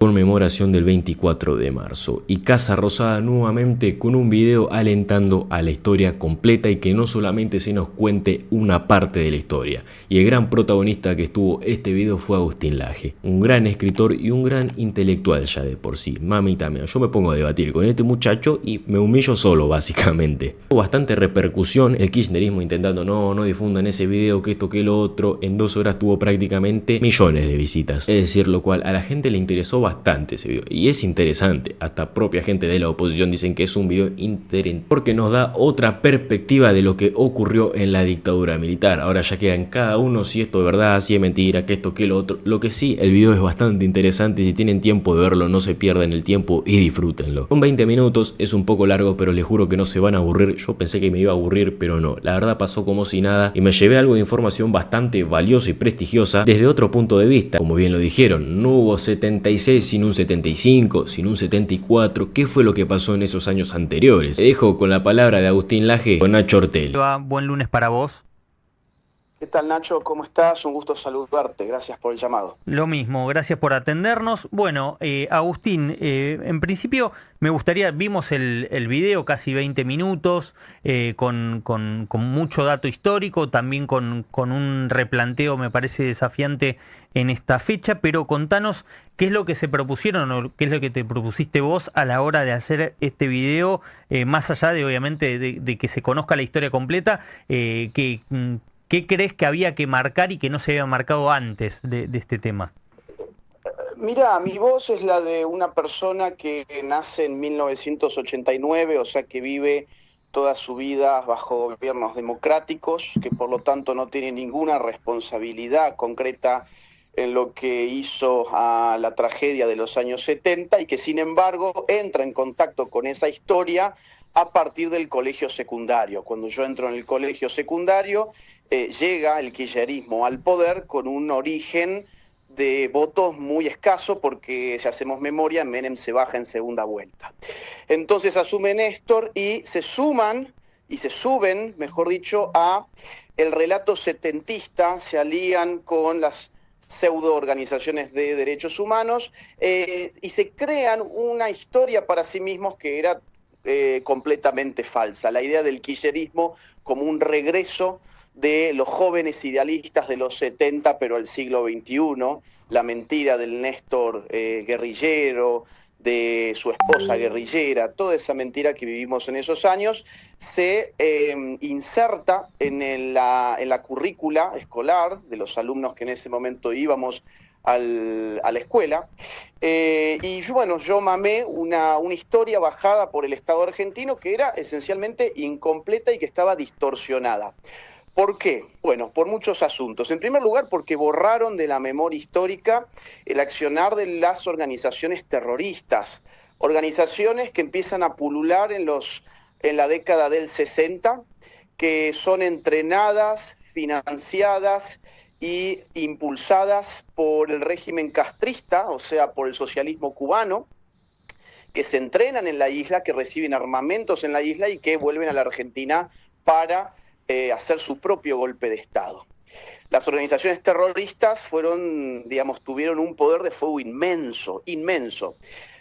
Conmemoración del 24 de marzo y Casa Rosada nuevamente con un video alentando a la historia completa y que no solamente se nos cuente una parte de la historia. Y el gran protagonista que estuvo este video fue Agustín Laje, un gran escritor y un gran intelectual ya de por sí. Mamita mía, yo me pongo a debatir con este muchacho y me humillo solo básicamente. Hubo bastante repercusión, el kirchnerismo intentando no difundan ese video, que esto que lo otro. En 2 horas tuvo prácticamente millones de visitas, es decir, lo cual a la gente le interesó bastante ese video, y es interesante. Hasta propia gente de la oposición dicen que es un video interesante porque nos da otra perspectiva de lo que ocurrió en la dictadura militar. Ahora ya queda en cada uno si esto es verdad, si es mentira, que esto que lo otro. Lo que sí, el video es bastante interesante y si tienen tiempo de verlo, no se pierdan el tiempo y disfrútenlo. Son 20 minutos, es un poco largo, pero les juro que no se van a aburrir. Yo pensé que me iba a aburrir, pero no. La verdad pasó como si nada y me llevé algo de información bastante valiosa y prestigiosa desde otro punto de vista. Como bien lo dijeron, no hubo 76 sin un 75, sin un 74. ¿Qué fue lo que pasó en esos años anteriores? Te dejo con la palabra de Agustín Laje con Nacho Ortel. Buen lunes para vos. ¿Qué tal, Nacho? ¿Cómo estás? Un gusto saludarte. Gracias por el llamado. Lo mismo, gracias por atendernos. Bueno, Agustín, en principio me gustaría, vimos el video, casi 20 minutos, con mucho dato histórico, también con un replanteo, me parece desafiante en esta fecha, pero contanos qué es lo que se propusieron o qué es lo que te propusiste vos a la hora de hacer este video, más allá de, obviamente, de que se conozca la historia completa, ¿qué crees que había que marcar y que no se había marcado antes de este tema? Mira, mi voz es la de una persona que nace en 1989, o sea que vive toda su vida bajo gobiernos democráticos, que por lo tanto no tiene ninguna responsabilidad concreta en lo que hizo a la tragedia de los años 70 y que sin embargo entra en contacto con esa historia a partir del colegio secundario. Cuando yo entro en el colegio secundario, llega el kirchnerismo al poder con un origen de votos muy escaso porque, si hacemos memoria, Menem se baja en segunda vuelta. Entonces asume Néstor y se suben, mejor dicho, a el relato setentista, se alían con las pseudo organizaciones de derechos humanos y se crean una historia para sí mismos que era completamente falsa. La idea del kirchnerismo como un regreso de los jóvenes idealistas de los 70, pero al siglo XXI, la mentira del Néstor guerrillero, de su esposa guerrillera, toda esa mentira que vivimos en esos años, se inserta en la currícula escolar de los alumnos que en ese momento íbamos a la escuela, y bueno, yo mamé una historia bajada por el Estado argentino que era esencialmente incompleta y que estaba distorsionada. ¿Por qué? Bueno, por muchos asuntos. En primer lugar, porque borraron de la memoria histórica el accionar de las organizaciones terroristas, organizaciones que empiezan a pulular en la década del 60, que son entrenadas, financiadas y impulsadas por el régimen castrista, o sea, por el socialismo cubano, que se entrenan en la isla, que reciben armamentos en la isla y que vuelven a la Argentina para hacer su propio golpe de Estado. Las organizaciones terroristas tuvieron un poder de fuego inmenso, inmenso.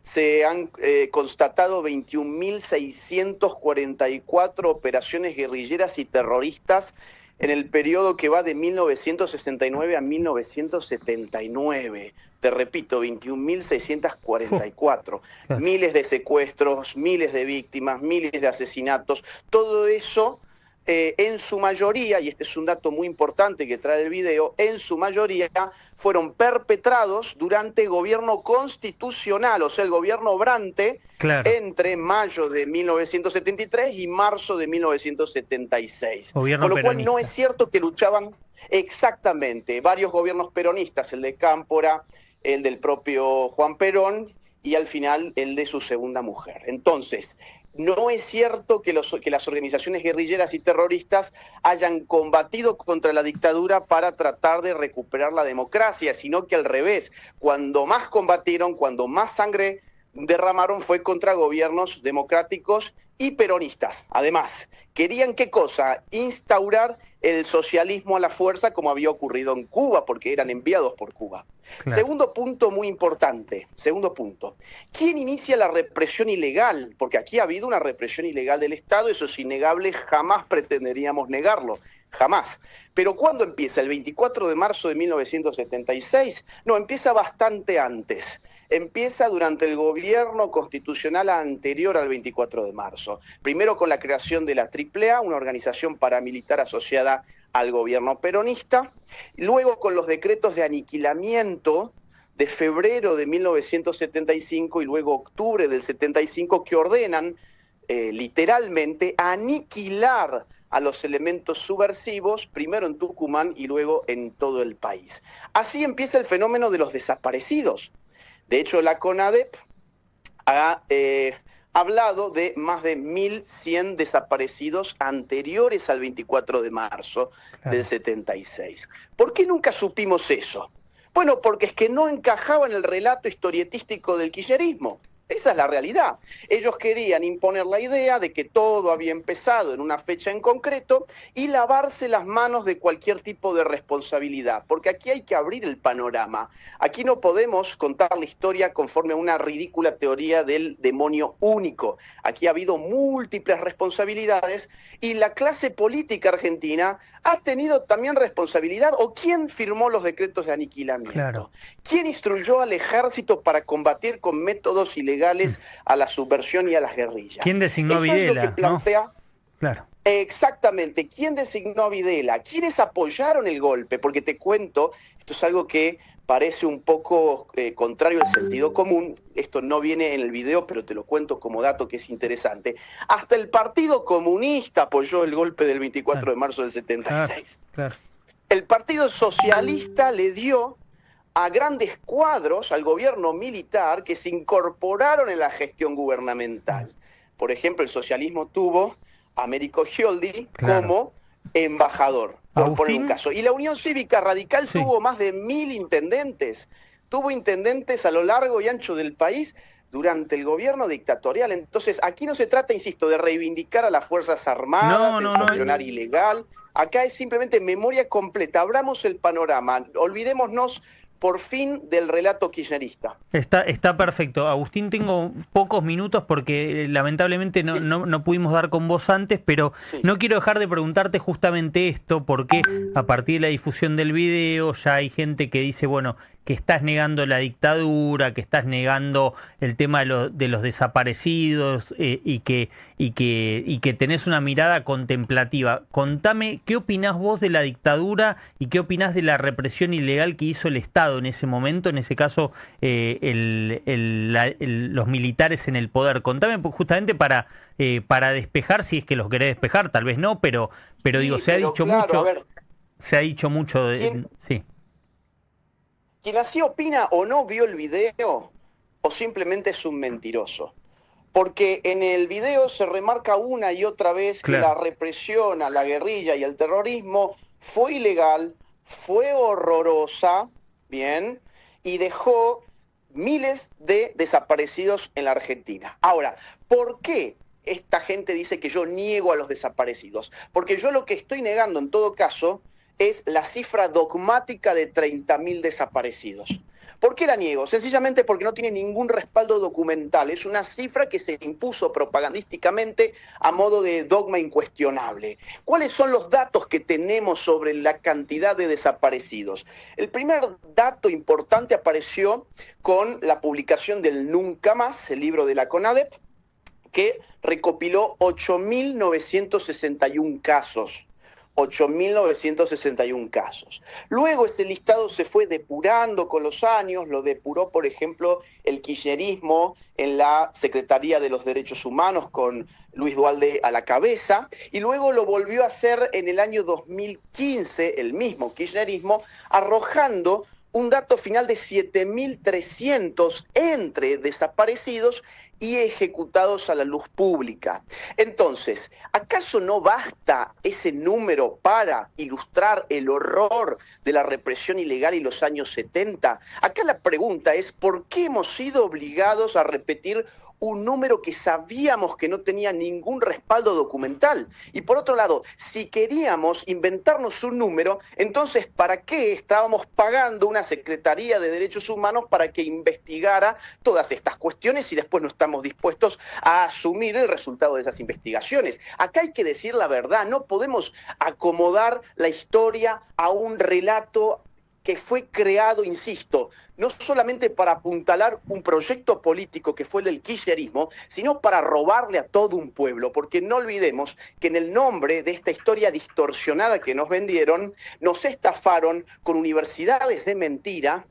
Se han constatado 21.644 operaciones guerrilleras y terroristas en el periodo que va de 1969 a 1979. Te repito, 21.644. Miles de secuestros, miles de víctimas, miles de asesinatos. Todo eso, en su mayoría, y este es un dato muy importante que trae el video, en su mayoría fueron perpetrados durante gobierno constitucional, o sea, el gobierno Brandt, claro, entre mayo de 1973 y marzo de 1976. Gobierno Con lo peronista. cual no es cierto que luchaban exactamente varios gobiernos peronistas, el de Cámpora, el del propio Juan Perón y al final el de su segunda mujer. Entonces, no es cierto que las organizaciones guerrilleras y terroristas hayan combatido contra la dictadura para tratar de recuperar la democracia, sino que al revés, cuando más combatieron, cuando más sangre derramaron fue contra gobiernos democráticos y peronistas. Además, querían, ¿qué cosa? Instaurar el socialismo a la fuerza como había ocurrido en Cuba, porque eran enviados por Cuba. Claro. Segundo punto muy importante, segundo punto. ¿Quién inicia la represión ilegal? Porque aquí ha habido una represión ilegal del Estado, eso es innegable, jamás pretenderíamos negarlo, jamás. Pero ¿cuándo empieza? ¿El 24 de marzo de 1976? No, empieza bastante antes. Empieza durante el gobierno constitucional anterior al 24 de marzo. Primero con la creación de la AAA, una organización paramilitar asociada al gobierno peronista, luego con los decretos de aniquilamiento de febrero de 1975 y luego octubre del 75 que ordenan literalmente aniquilar a los elementos subversivos, primero en Tucumán y luego en todo el país. Así empieza el fenómeno de los desaparecidos. De hecho, la CONADEP ha hablado de más de 1.100 desaparecidos anteriores al 24 de marzo del 76. ¿Por qué nunca supimos eso? Bueno, porque es que no encajaba en el relato historietístico del kirchnerismo. Esa es la realidad. Ellos querían imponer la idea de que todo había empezado en una fecha en concreto y lavarse las manos de cualquier tipo de responsabilidad, porque aquí hay que abrir el panorama. Aquí no podemos contar la historia conforme a una ridícula teoría del demonio único. Aquí ha habido múltiples responsabilidades y la clase política argentina ha tenido también responsabilidad. ¿O quién firmó los decretos de aniquilamiento? Claro. ¿Quién instruyó al ejército para combatir con métodos ilegales a la subversión y a las guerrillas? ¿Quién designó a Eso es lo Videla, que plantea, ¿no? Claro. Exactamente. ¿Quién designó a Videla? ¿Quiénes apoyaron el golpe? Porque te cuento, esto es algo que parece un poco contrario al sentido común. Esto no viene en el video, pero te lo cuento como dato que es interesante. Hasta el Partido Comunista apoyó el golpe del 24 de marzo del 76. Claro. El Partido Socialista le dio a grandes cuadros al gobierno militar que se incorporaron en la gestión gubernamental. Por ejemplo, el socialismo tuvo a Américo Scioldi como embajador, por poner un caso. Y la Unión Cívica Radical tuvo más de 1.000 intendentes. Tuvo intendentes a lo largo y ancho del país durante el gobierno dictatorial. Entonces, aquí no se trata, insisto, de reivindicar a las Fuerzas Armadas, el funcionar ilegal. Acá es simplemente memoria completa. Abramos el panorama. Olvidémonos por fin del relato kirchnerista. Está perfecto. Agustín, tengo pocos minutos porque lamentablemente no pudimos dar con vos antes, pero no quiero dejar de preguntarte justamente esto, porque a partir de la difusión del video ya hay gente que dice, bueno, que estás negando la dictadura, que estás negando el tema de los desaparecidos y que tenés una mirada contemplativa. Contame, ¿qué opinás vos de la dictadura y qué opinás de la represión ilegal que hizo el Estado en ese momento, en ese caso los militares en el poder? Contame justamente para despejar, si es que los querés despejar, tal vez no, pero digo, se ha dicho mucho. Se ha dicho mucho de... Sí. Quien así opina o no vio el video o simplemente es un mentiroso. Porque en el video se remarca una y otra vez que la represión a la guerrilla y al terrorismo fue ilegal, fue horrorosa, bien, y dejó miles de desaparecidos en la Argentina. Ahora, ¿por qué esta gente dice que yo niego a los desaparecidos? Porque yo lo que estoy negando en todo caso es la cifra dogmática de 30.000 desaparecidos. ¿Por qué la niego? Sencillamente porque no tiene ningún respaldo documental. Es una cifra que se impuso propagandísticamente a modo de dogma incuestionable. ¿Cuáles son los datos que tenemos sobre la cantidad de desaparecidos? El primer dato importante apareció con la publicación del Nunca Más, el libro de la CONADEP, que recopiló 8.961 casos. 8.961 casos. Luego ese listado se fue depurando con los años, lo depuró, por ejemplo, el kirchnerismo en la Secretaría de los Derechos Humanos con Luis Duhalde a la cabeza, y luego lo volvió a hacer en el año 2015, el mismo kirchnerismo, arrojando un dato final de 7.300 entre desaparecidos y ejecutados a la luz pública. Entonces, ¿acaso no basta ese número para ilustrar el horror de la represión ilegal y los años 70? Acá la pregunta es, ¿por qué hemos sido obligados a repetir un número que sabíamos que no tenía ningún respaldo documental. Y por otro lado, si queríamos inventarnos un número, entonces ¿para qué estábamos pagando una Secretaría de Derechos Humanos para que investigara todas estas cuestiones y después no estamos dispuestos a asumir el resultado de esas investigaciones? Acá hay que decir la verdad, no podemos acomodar la historia a un relato que fue creado, insisto, no solamente para apuntalar un proyecto político que fue el del kirchnerismo, sino para robarle a todo un pueblo, porque no olvidemos que en el nombre de esta historia distorsionada que nos vendieron, nos estafaron con universidades de mentira,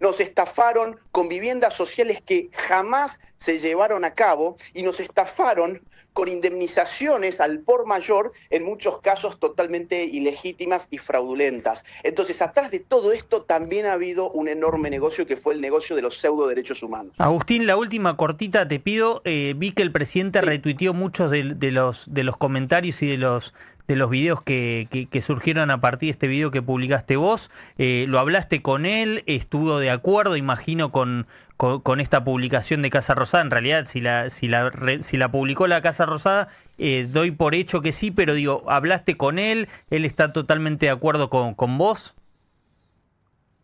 nos estafaron con viviendas sociales que jamás se llevaron a cabo y nos estafaron con indemnizaciones al por mayor, en muchos casos totalmente ilegítimas y fraudulentas. Entonces, atrás de todo esto también ha habido un enorme negocio que fue el negocio de los pseudo derechos humanos. Agustín, la última cortita te pido. Vi que el presidente retuiteó muchos de los comentarios y de los videos que surgieron a partir de este video que publicaste vos. ¿Lo hablaste con él? ¿Estuvo de acuerdo, imagino, con esta publicación de Casa Rosada? En realidad, si la publicó la Casa Rosada, doy por hecho que sí, pero digo, ¿hablaste con él? ¿Él está totalmente de acuerdo con vos?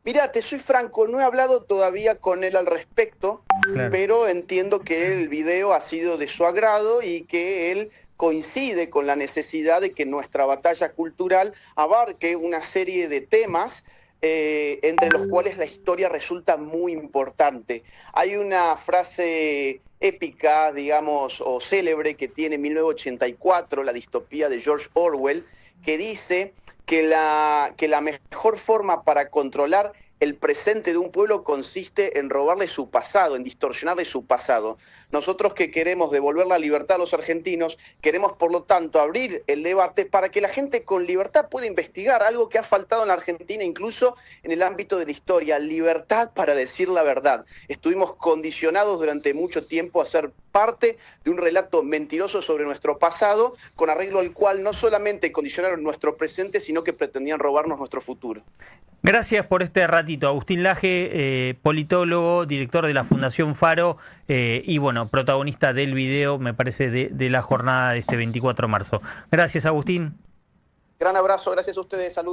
Mira, te soy franco, no he hablado todavía con él al respecto, claro, pero entiendo que el video ha sido de su agrado y que él coincide con la necesidad de que nuestra batalla cultural abarque una serie de temas entre los cuales la historia resulta muy importante. Hay una frase épica, digamos, o célebre que tiene 1984, la distopía de George Orwell, que dice que la mejor forma para controlar el presente de un pueblo consiste en robarle su pasado, en distorsionarle su pasado. Nosotros que queremos devolver la libertad a los argentinos, queremos por lo tanto abrir el debate para que la gente con libertad pueda investigar algo que ha faltado en la Argentina, incluso en el ámbito de la historia, libertad para decir la verdad. Estuvimos condicionados durante mucho tiempo a ser parte de un relato mentiroso sobre nuestro pasado, con arreglo al cual no solamente condicionaron nuestro presente, sino que pretendían robarnos nuestro futuro. Gracias por este ratito, Agustín Laje, politólogo, director de la Fundación Faro y bueno, protagonista del video, me parece, de la jornada de este 24 de marzo. Gracias, Agustín. Gran abrazo, gracias a ustedes, saludos.